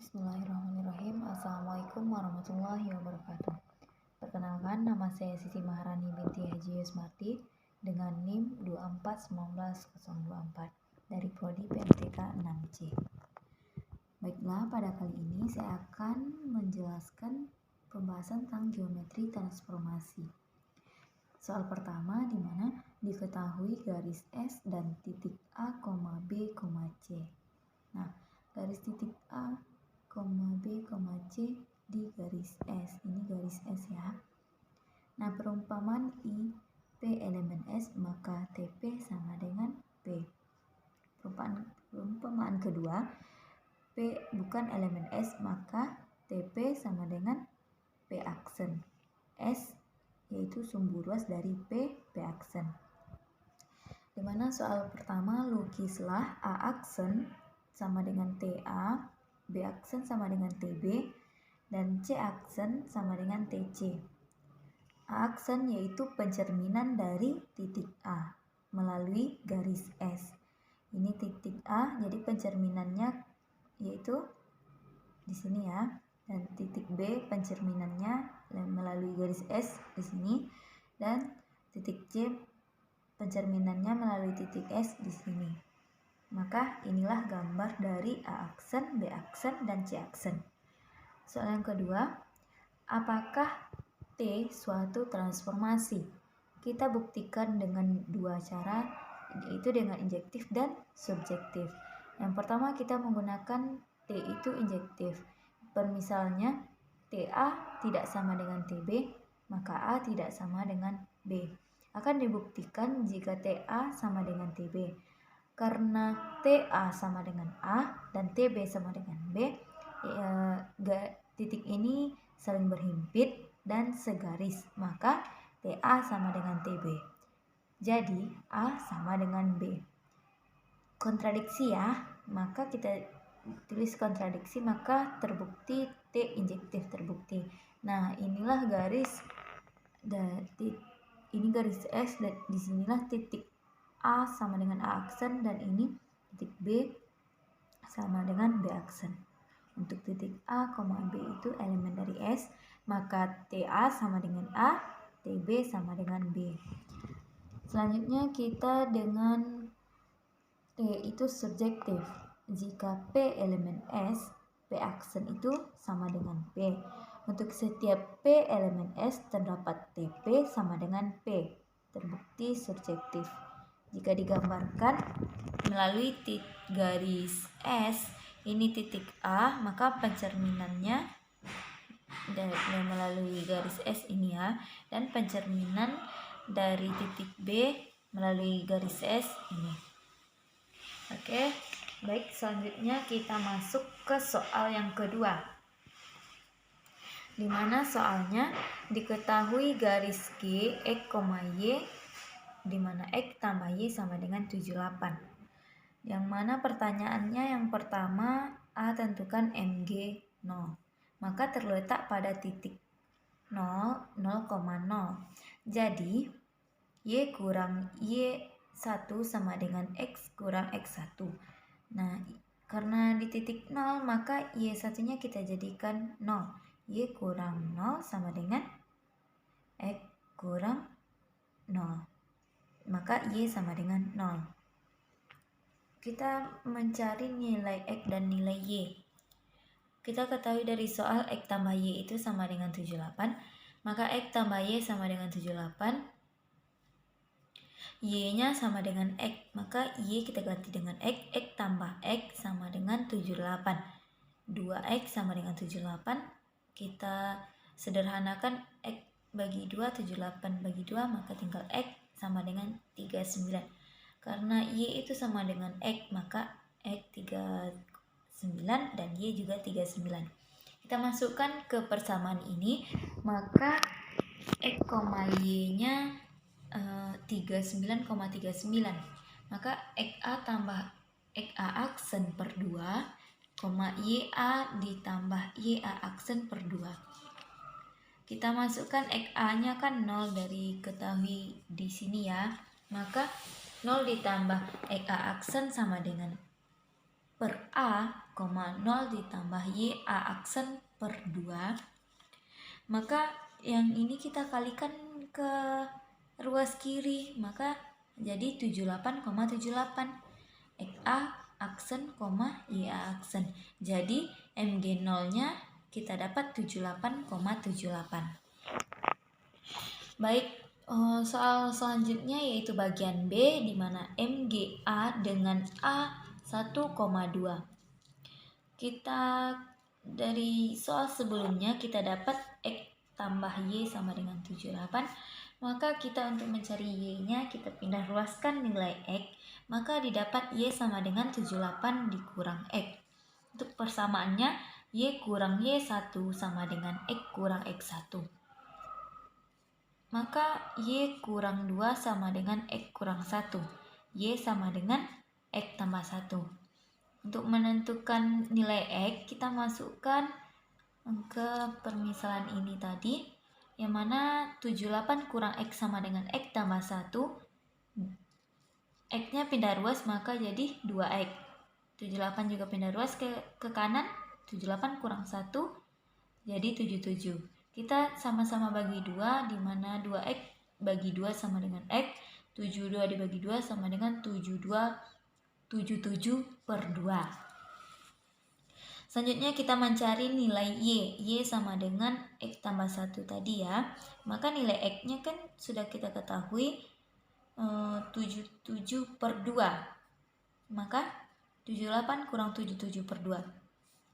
Bismillahirrahmanirrahim. Assalamualaikum warahmatullahi wabarakatuh. Perkenalkan, nama saya Siti Maharani binti Haji Yusmarti dengan NIM 2419024 dari Prodi PMTK 6C. Baiklah, pada kali ini saya akan menjelaskan pembahasan tentang geometri transformasi. Soal pertama di mana diketahui garis S dan titik A, B, C. Nah, garis titik A, B, C di garis S. Ini garis S ya. Nah, perumpamaan I P elemen S maka TP sama dengan P. Perumpamaan kedua, P bukan elemen S maka TP sama dengan P aksen. S yaitu sumbu ruas dari P aksen. Dimana soal pertama, lukislah A aksen sama dengan TA, B aksen sama dengan TB, dan C aksen sama dengan TC. A aksen yaitu pencerminan dari titik A melalui garis S. Ini titik A, jadi pencerminannya yaitu di sini ya. Dan titik B pencerminannya melalui garis S di sini, dan titik C pencerminannya melalui titik S di sini. Maka inilah gambar dari A aksen, B aksen, dan C aksen. Soal yang kedua, apakah T suatu transformasi? Kita buktikan dengan dua cara, yaitu dengan injektif dan subjektif. Yang pertama, kita menggunakan T itu injektif. Permisalnya, TA tidak sama dengan TB, maka A tidak sama dengan B. Akan dibuktikan jika TA sama dengan TB. Karena TA sama dengan A dan TB sama dengan B, titik ini saling berhimpit dan segaris, maka TA sama dengan TB. Jadi A sama dengan B. Kontradiksi ya, maka kita tulis kontradiksi, maka terbukti T injektif terbukti. Nah, inilah garis ini garis S, dan disinilah titik A sama dengan A aksen, dan ini titik B sama dengan B aksen. Untuk titik A, B itu elemen dari S, maka TA sama dengan A, TB sama dengan B. Selanjutnya kita dengan T itu subjektif. Jika P elemen S, P aksen itu sama dengan P. Untuk setiap P elemen S terdapat TP sama dengan P. Terbukti subjektif. Jika digambarkan melalui garis S, ini titik A, maka pencerminannya melalui garis S ini ya, dan pencerminan dari titik B melalui garis S ini. Oke, baik, selanjutnya kita masuk ke soal yang kedua. Di mana soalnya diketahui garis G, X, Y, di mana X tambah Y sama dengan 78. Yang mana pertanyaannya yang pertama, A tentukan MG 0. Maka terletak pada titik 0, 0,0. Jadi, Y kurang Y1 sama dengan X kurang X1. Nah, karena di titik 0, maka Y1-nya kita jadikan 0. Y kurang 0 sama dengan X kurang 0. Maka Y sama dengan 0. Kita mencari nilai X dan nilai Y. Kita ketahui dari soal X tambah Y itu sama dengan 78. Maka X tambah Y sama dengan 78. Y-nya sama dengan X. Maka Y kita ganti dengan X. X tambah X sama dengan 78. 2X sama dengan 78. Kita sederhanakan X bagi 2, 78 bagi 2, maka tinggal X sama dengan 39. Karena Y itu sama dengan X, maka X 39 dan Y juga 39. Kita masukkan ke persamaan ini, maka X, Y-nya 39,39. Maka XA tambah XA aksen per 2, YA ditambah YA aksen per 2. Kita masukkan XA-nya kan 0 dari ketahui di sini ya. Maka 0 ditambah XA aksen sama dengan per A, 0 ditambah YA aksen per 2, maka yang ini kita kalikan ke ruas kiri, maka jadi 78,78 XA aksen, YA aksen. Jadi MG0 nya kita dapat 78,78. Baik, soal selanjutnya yaitu bagian B, di mana MGA dengan A 1,2. Kita dari soal sebelumnya kita dapat X tambah Y sama dengan 78. Maka kita untuk mencari Y-nya kita pindah ruaskan nilai X, maka didapat Y sama dengan 78 dikurang X. Untuk persamaannya Y kurang Y1 sama dengan X kurang X1. Maka Y kurang 2 sama dengan X kurang 1. Y sama dengan X tambah 1. Untuk menentukan nilai X, kita masukkan ke permisalan ini tadi, yang mana 78 kurang X sama dengan X tambah 1. X-nya pindah ruas, maka jadi 2X. 78 juga pindah ruas ke kanan, 78 kurang 1 jadi 77. Kita sama-sama bagi 2, di mana 2X bagi 2 sama dengan X, 72 dibagi 2 sama dengan 77 per 2. Selanjutnya kita mencari nilai Y sama dengan X tambah 1 tadi ya. Maka nilai X-nya kan sudah kita ketahui 77 per 2. Maka 78 kurang 77 per 2.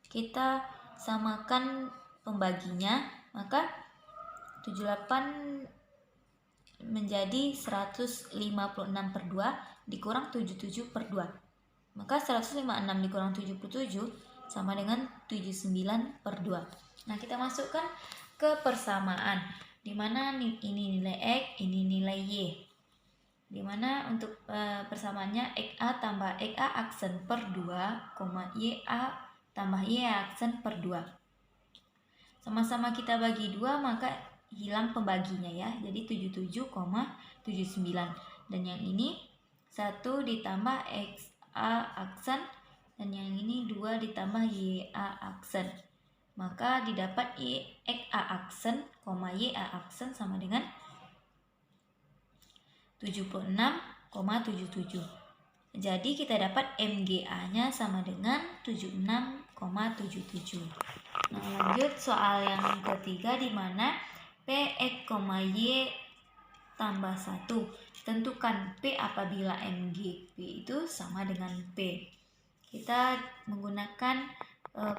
Kita samakan pembaginya, maka 78 menjadi 156 per 2 dikurang 77 per 2. Maka 156 dikurang 77 sama dengan 79 per 2. Nah, kita masukkan ke persamaan, dimana ini nilai X, ini nilai Y. Dimana untuk persamaannya XA tambah XA aksen per 2, YA tambah YA aksen per 2. Sama-sama kita bagi 2, maka hilang pembaginya ya. Jadi 77,79. Dan yang ini 1 ditambah XA aksen, dan yang ini 2 ditambah YA aksen. Maka didapat XA aksen, YA aksen sama dengan 76,77. Jadi kita dapat MGA-nya sama dengan 76,77. Nah, lanjut soal yang ketiga, di mana PX, Y tambah 1. Tentukan P apabila MGP itu sama dengan P. Kita menggunakan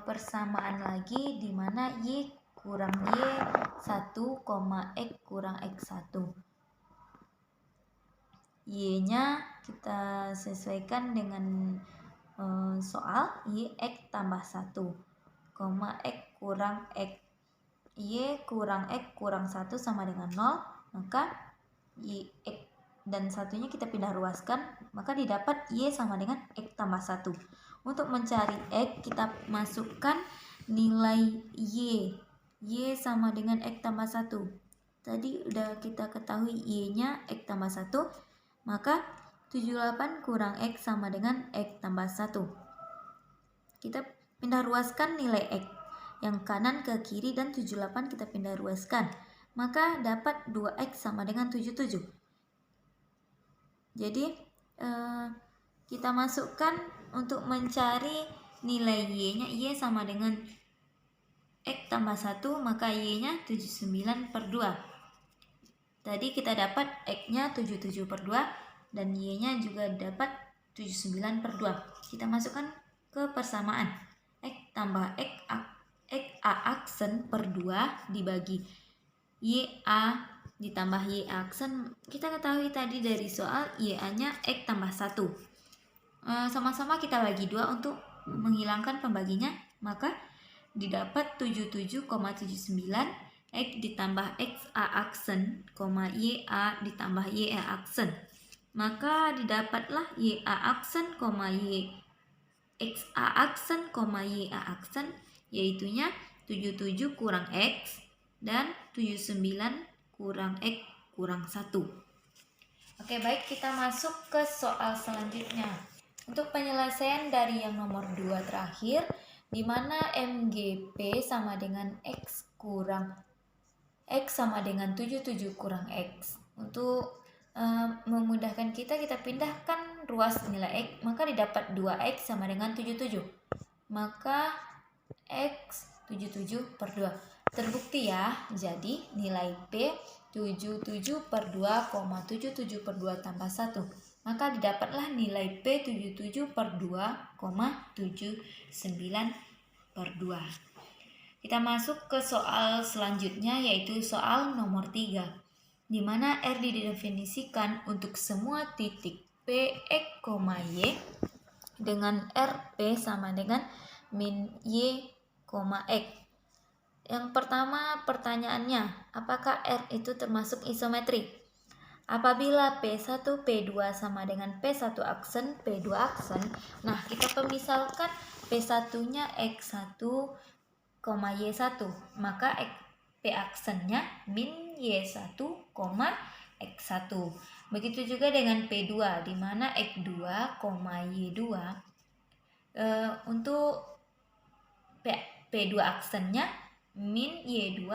persamaan lagi, di mana Y kurang Y1, X kurang X1. Y-nya kita sesuaikan dengan soal Y X tambah 1, X kurang X. Y kurang X kurang 1 sama dengan 0, maka Y X dan satunya kita pindah ruaskan, maka didapat Y sama dengan X tambah 1. Untuk mencari X, kita masukkan nilai Y sama dengan X tambah 1. Tadi udah kita ketahui Y-nya X tambah 1, maka 78 kurang X sama dengan X tambah 1. Kita pindah ruaskan nilai X, yang kanan ke kiri, dan 78 kita pindah ruaskan, maka dapat 2X sama dengan 77. Jadi kita masukkan untuk mencari nilai Y-nya, Y sama dengan X tambah 1, maka Y-nya 79 per 2. Tadi kita dapat X-nya 77 per 2 dan Y-nya juga dapat 79 per 2. Kita masukkan ke persamaan. X tambah XA aksen per 2 dibagi YA ditambah Y aksen. Kita ketahui tadi dari soal YA-nya X tambah 1. Sama-sama kita bagi 2 untuk menghilangkan pembaginya, maka didapat 77,79 X ditambah XA aksen, YA ditambah YA aksen. Maka didapatlah YA aksen, XA aksen, YA aksen, yaitunya 77 kurang X dan 79 kurang X kurang 1. Oke, baik, kita masuk ke soal selanjutnya. Untuk penyelesaian dari yang nomor 2 terakhir, di mana MGP sama dengan X sama dengan 77 kurang X. Untuk memudahkan kita pindahkan ruas nilai X, maka didapat 2X sama dengan 77. Maka X 77 per 2. Terbukti ya, jadi nilai P 77 per 2, 77 per 2 tambah 1. Maka didapatlah nilai P 77 per 2, 79 per 2. Kita masuk ke soal selanjutnya, yaitu soal nomor 3, di mana R didefinisikan untuk semua titik P, X, Y dengan RP sama dengan min Y, X. Yang pertama pertanyaannya, apakah R itu termasuk isometri? Apabila P1, P2 sama dengan P1 aksen, P2 aksen, nah kita pemisalkan P1-nya X1, Y1, maka P aksennya min Y1, X1. Begitu juga dengan P2, di mana X2, Y2 untuk P2 aksennya min Y2,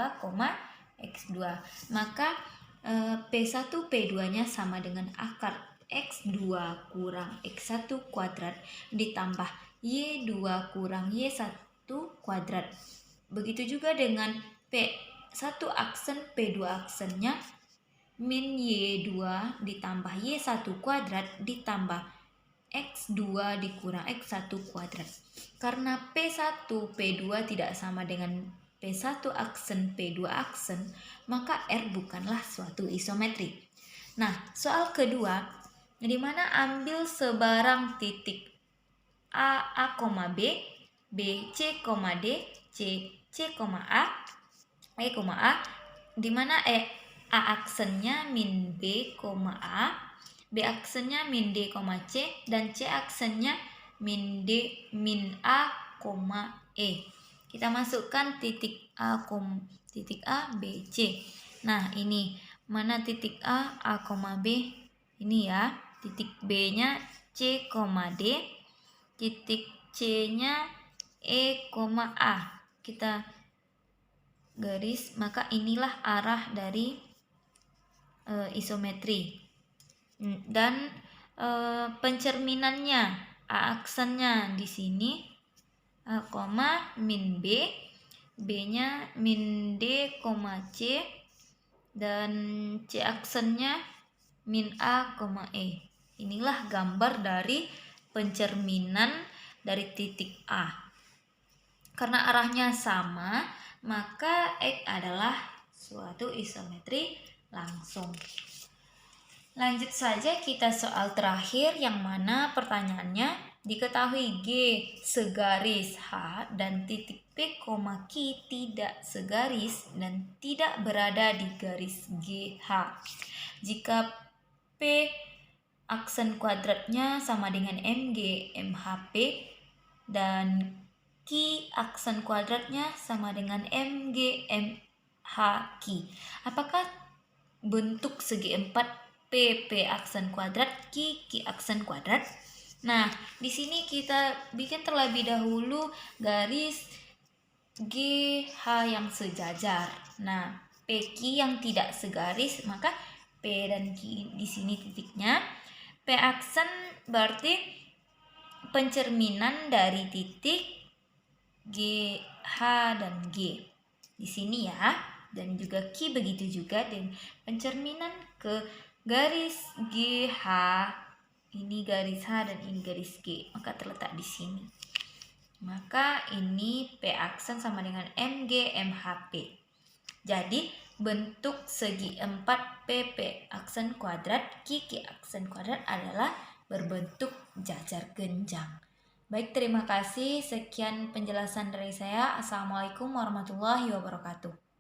X2. Maka P1 P2-nya sama dengan akar X2 kurang X1 kuadrat ditambah Y2 kurang Y1 kuadrat. Begitu juga dengan P1 aksen, P2 aksennya min Y2 ditambah Y1 kuadrat ditambah X2 dikurang X1 kuadrat. Karena P1 P2 tidak sama dengan P1 aksen, P2 aksen, maka R bukanlah suatu isometri. Nah, soal kedua, di mana ambil sebarang titik A, B, B, C, D, C, A, E, A, di mana A aksennya min B, A, B aksennya min D, C, dan C aksennya min A, E. Kita masukkan titik A, B, C. Nah, ini mana titik A, B, ini ya. Titik B-nya C, D. Titik C-nya E, A. Kita garis, maka inilah arah dari isometri. Dan pencerminannya, A aksennya di sini A, min B, B-nya min D, C, dan C aksennya min A, E. Inilah gambar dari pencerminan dari titik A. Karena arahnya sama, maka X adalah suatu isometri langsung. Lanjut saja kita soal terakhir, yang mana pertanyaannya, diketahui G segaris H dan titik P, Q tidak segaris dan tidak berada di garis GH. Jika P aksen kuadratnya sama dengan MG, MHP, dan Q aksen kuadratnya sama dengan MG, MHQ. Apakah bentuk segi empat P aksen kuadrat, Q aksen kuadrat? Nah, di sini kita bikin terlebih dahulu garis GH yang sejajar. Nah, PQ yang tidak segaris, maka P dan Q di sini titiknya. P aksen berarti pencerminan dari titik GH dan G. Di sini ya. Dan juga Q begitu juga, dan pencerminan ke garis GH, ini garis H dan ini garis G, maka terletak di sini. Maka ini P aksen sama dengan MG, MHP. Jadi bentuk segi 4 P aksen kuadrat, Q aksen kuadrat adalah berbentuk jajar genjang. Baik, terima kasih. Sekian penjelasan dari saya. Assalamualaikum warahmatullahi wabarakatuh.